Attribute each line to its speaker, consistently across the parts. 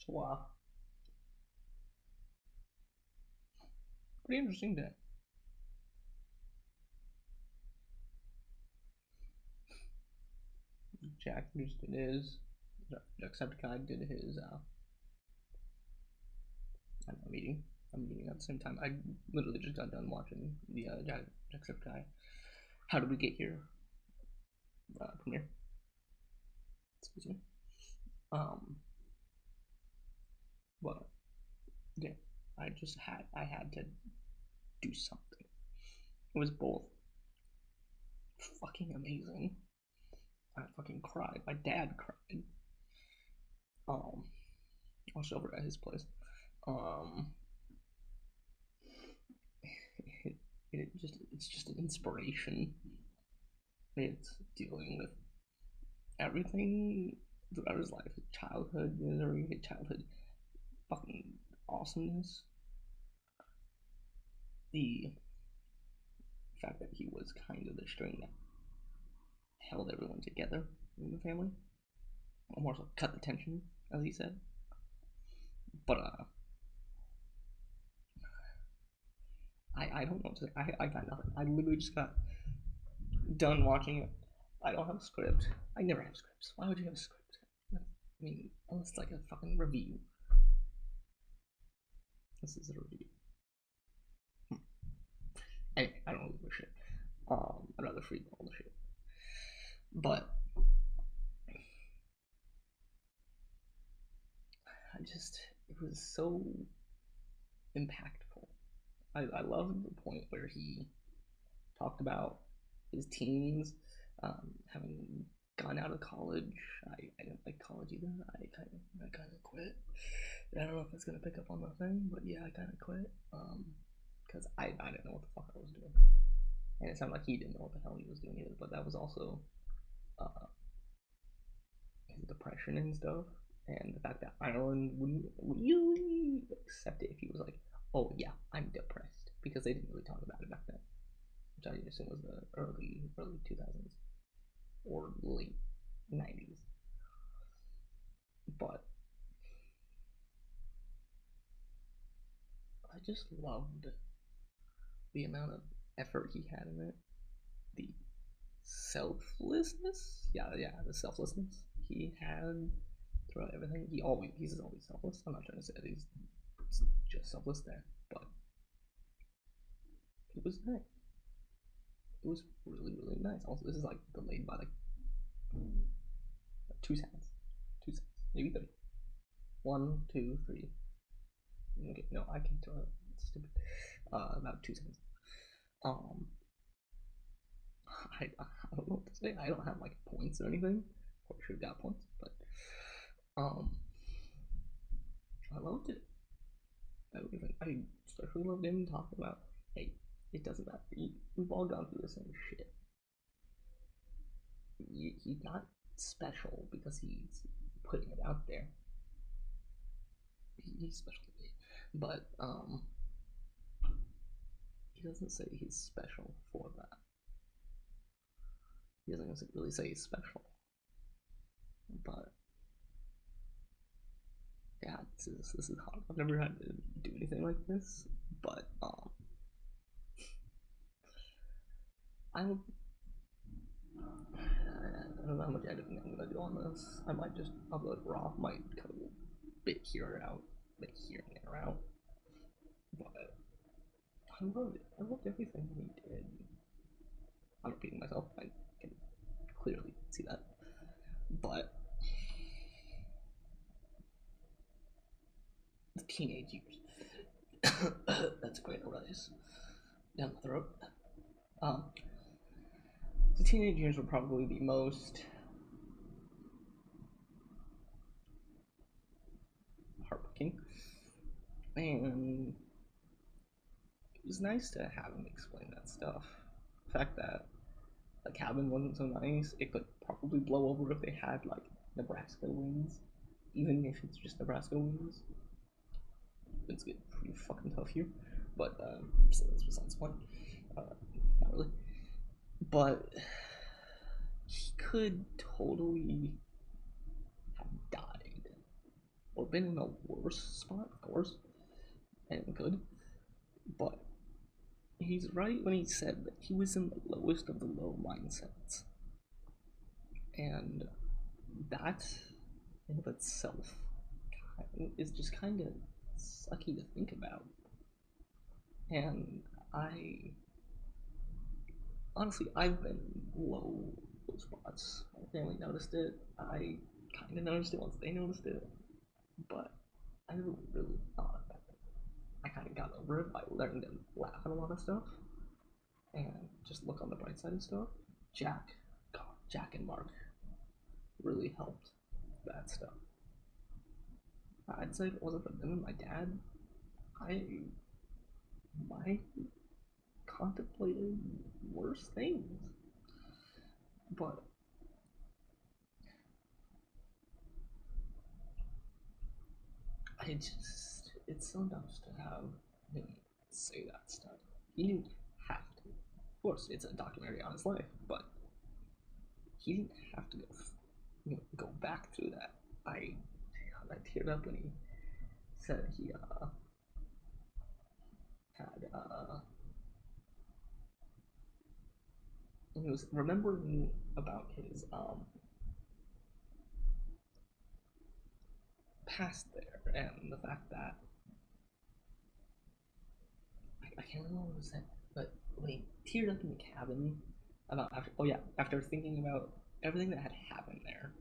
Speaker 1: So, pretty interesting day. Jack just did his. JackSepticEye did his. I'm not meeting. I'm meeting at the same time. I literally just got done watching the JackSepticEye. How did we get here? Premiere. Excuse me. But yeah, I had to do something. It was both fucking amazing. I fucking cried. My dad cried. I was over at his place. Um, it's just an inspiration. It's dealing with everything throughout his life, his childhood misery, his childhood fucking awesomeness. The fact that he was kind of the string that held everyone together in the family, or more so cut the tension, as he said. But I don't know what to say. I got nothing. I literally just got done watching it. I don't have a script. I never have scripts. Why would you have a script? I mean, unless it's like a fucking review. This is a review. Anyway, I don't really give a shit. I'd rather free all the shit. But it was so impactful. I love the point where he talked about his teens, having gone out of college. I didn't like college either. I kind of quit. I don't know if it's gonna pick up on the thing, but yeah, I kind of quit. Because I didn't know what the fuck I was doing, and it sounded like he didn't know what the hell he was doing either. But that was also uh, his depression and stuff, and the fact that Ireland wouldn't really accept it if he was like, "Oh yeah, I'm depressed," because they didn't really talk about it back then, which I assume was the early 2000s or late 90s. But I just loved the amount of effort he had in it, the selflessness. Yeah, the selflessness he had throughout everything. He's always selfless. I'm not trying to say that he's just selfless there, but it was nice. It was really nice. Also, this is like delayed by like 2 seconds, 2 seconds, maybe three. 1, 2, 3. Okay, no, I can't tell. It's stupid. About 2 seconds. Um, I don't know what to say. I don't have like points or anything. Or should have got points, but um, I loved it. I especially loved him talking about, hey, it doesn't matter. We've all gone through the same shit. He's not special because he's putting it out there. He's special to me, but he doesn't say he's special for that. He doesn't really say he's special, but yeah, this is hard. I've never had to do anything like this, but I don't know how much editing I'm gonna do on this. I might just upload raw, might cut a little bit here or out, like here and there out. But I loved it. I loved everything he did. I'm repeating myself. I can clearly see that. But the teenage years. That's a great arise down the throat. Um, the teenage years were probably the most heartbreaking, and it was nice to have him explain that stuff. The fact that the cabin wasn't so nice, it could probably blow over if they had like Nebraska winds, even if it's just Nebraska winds. It's getting pretty fucking tough here, but so that's besides the point. Not really, but he could totally have died or been in a worse spot, of course, and good, but he's right when he said that he was in the lowest of the low mindsets. And that in of itself is just kind of sucky to think about. And I honestly, I've been low spots. My family noticed it. I kind of noticed it once they noticed it, but I never really thought about it. I kind of got over it by learning to laugh at a lot of stuff and just look on the bright side of stuff. Jack, God, Jack and Mark really helped that stuff. I'd say if it wasn't for them and my dad, I might contemplated worse things. But it's so nice to have him say that stuff. He didn't have to. Of course, it's a documentary on his life, but he didn't have to go back through that. I teared up when he said he had he was remembering about his past there and the fact that I can't remember what was said, but when he teared up in the cabin about after thinking about everything that had happened there,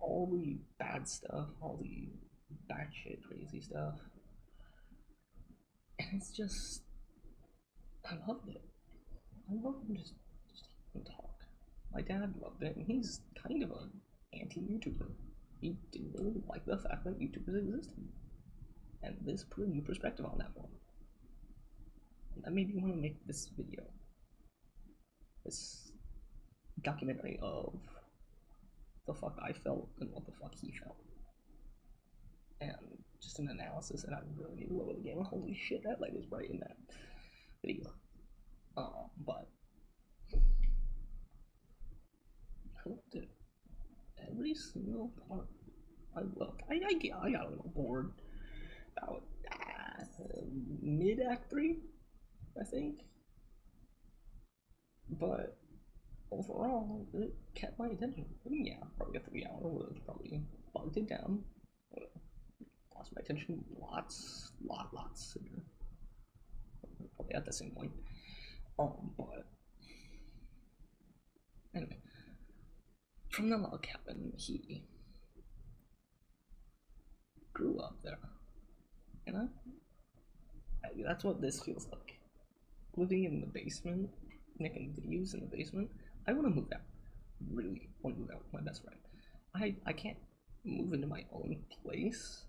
Speaker 1: all the bad stuff, all the batshit crazy stuff, and it's just I loved it. I loved him just talk. My dad loved it, and he's kind of an anti-YouTuber. He didn't really like the fact that YouTubers existed, and this put a new perspective on that for him. And that made me want to make this video, this documentary of the fuck I felt and what the fuck he felt, and just an analysis. And I really need to lower the game. Holy shit, that light is bright in that video. But I loved it. Every single part I loved. I got a little bored about mid Act 3, I think. But overall, it kept my attention. I mean, yeah, probably a 3 hour would have probably bogged it down. Lost my attention lots. Probably at the same point. But anyway, from the log cabin, he grew up there, and that's what this feels like. Living in the basement, making videos in the basement. I want to move out. Really want to move out with my best friend. I can't move into my own place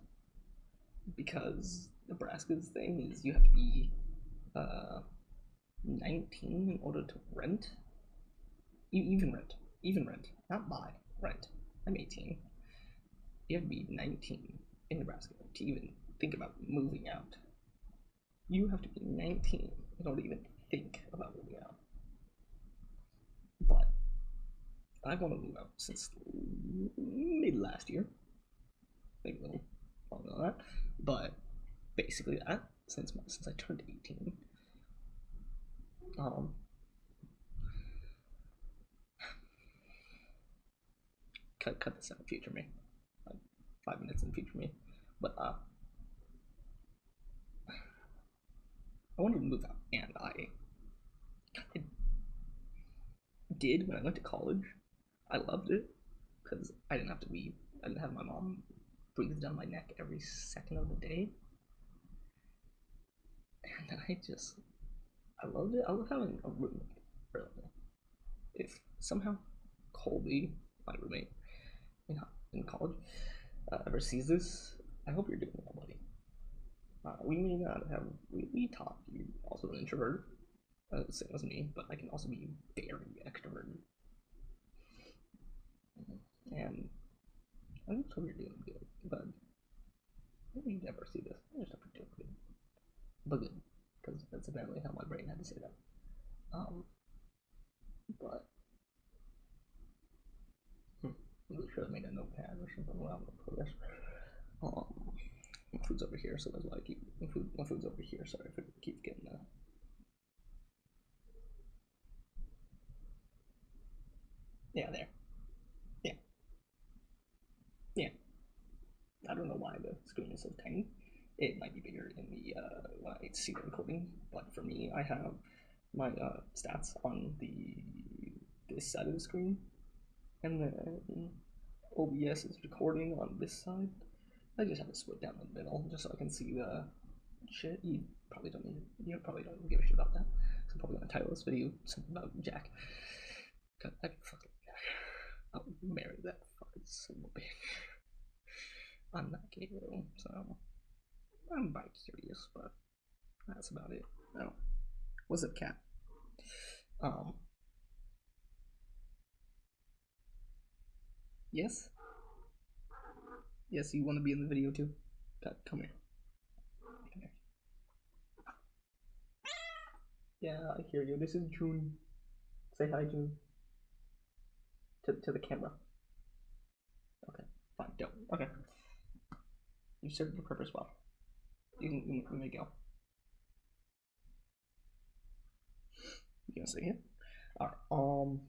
Speaker 1: because Nebraska's thing is you have to be 19 in order to rent. Even rent, not buy, rent. I'm 18. You have to be 19 in Nebraska to even think about moving out. You have to be 19 in order to even think about moving out. But I want to move out since mid last year, maybe a little longer than that, but basically that since I turned 18. Cut this out, future me, like 5 minutes in future me, but I wanted to move out, and I did when I went to college. I loved it because I didn't have my mom breathe down my neck every second of the day, and I loved it. I love having a roommate. Really, if somehow Colby, my roommate in college, ever sees this, I hope you're doing well, buddy. We may not have we talk. You're also an introvert, same as me, but I can also be very extroverted. And I just hope you're doing good, but maybe you never see this. I just hope you're doing good, but good, because that's apparently how my brain had to say that. But really should have made a notepad or something while I'm for this. Um, my food's over here, so that's why I keep my food's over here. Sorry if I keep getting that. Yeah, there. Yeah, yeah. I don't know why the screen is so tiny. It might be bigger in the when I see the recording, but for me, I have my stats on this side of the screen, and then OBS is recording on this side. I just have to split down the middle just so I can see the shit. You probably don't give a shit about that. So I'm probably gonna title this video something about Jack. God, that fucking I'll marry that fucking son of a bitch. I'm not gay though, so I'm bi curious, but that's about it. Oh, what's up, cat? Um, yes, yes, you want to be in the video too? Cat, come here. Come here. Yeah, I hear you. This is June. Say hi, June. To the camera. Okay, fine, don't. Okay. You served your purpose well. You may go. You gonna stay here? Alright,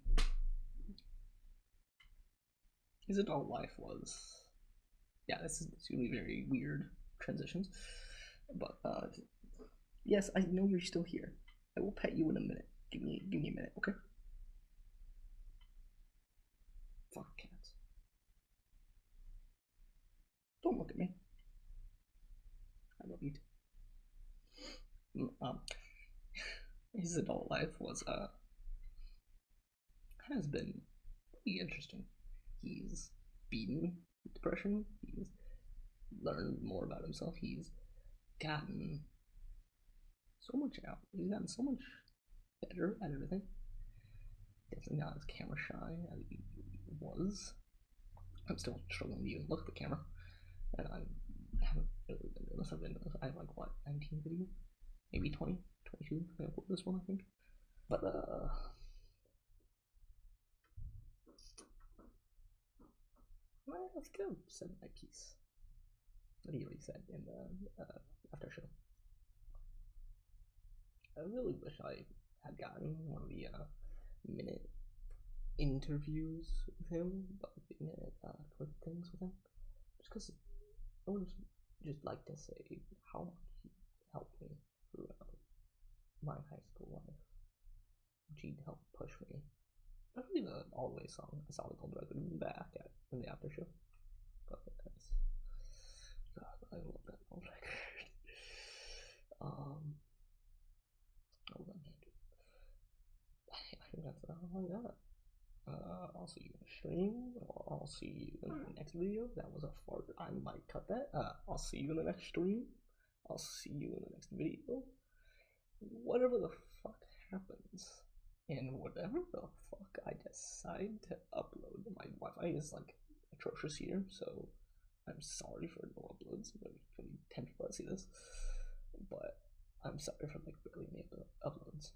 Speaker 1: his adult life was, yeah, this is really very weird transitions, but yes, I know you're still here. I will pet you in a minute. Give me a minute, okay? Fuck cats. Don't look at me. I love you too. His adult life was has been pretty interesting. He's beaten depression. He's learned more about himself. He's gotten so much out. He's gotten so much better at everything. Definitely not as camera shy as he was. I'm still struggling to even look at the camera, and I haven't really been doing this. I have like what 19 videos, maybe 20, 22. I upload this one, I think. But let's go said my piece. That he already said in the after show. I really wish I had gotten one of the minute interviews with him, but minute clip things with him, just because I would just like to say how much he helped me throughout my high school life. He'd help push me. Especially the Always song. I saw the gold record back at in the after show. But that's God, I love that gold record. Hold on. I think that's all I got. I'll see you in the stream, or I'll see you in the next video. That was a fart. I might cut that. I'll see you in the next stream. I'll see you in the next video. Whatever the fuck happens, and whatever the fuck I decide to upload. My Wi-Fi is like atrocious here, so I'm sorry for no uploads. I'm really tempted to see this, but I'm sorry for like barely any uploads.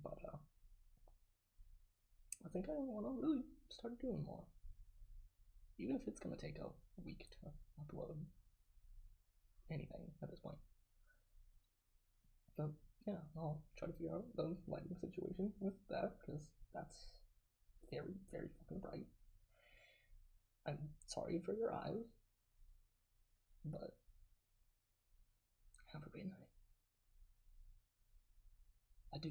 Speaker 1: But I think I want to really start doing more, even if it's gonna take a week to upload anything at this point. But yeah, I'll try to figure out the lighting situation with that, because that's very, very fucking bright. I'm sorry for your eyes, but have a great night. I do.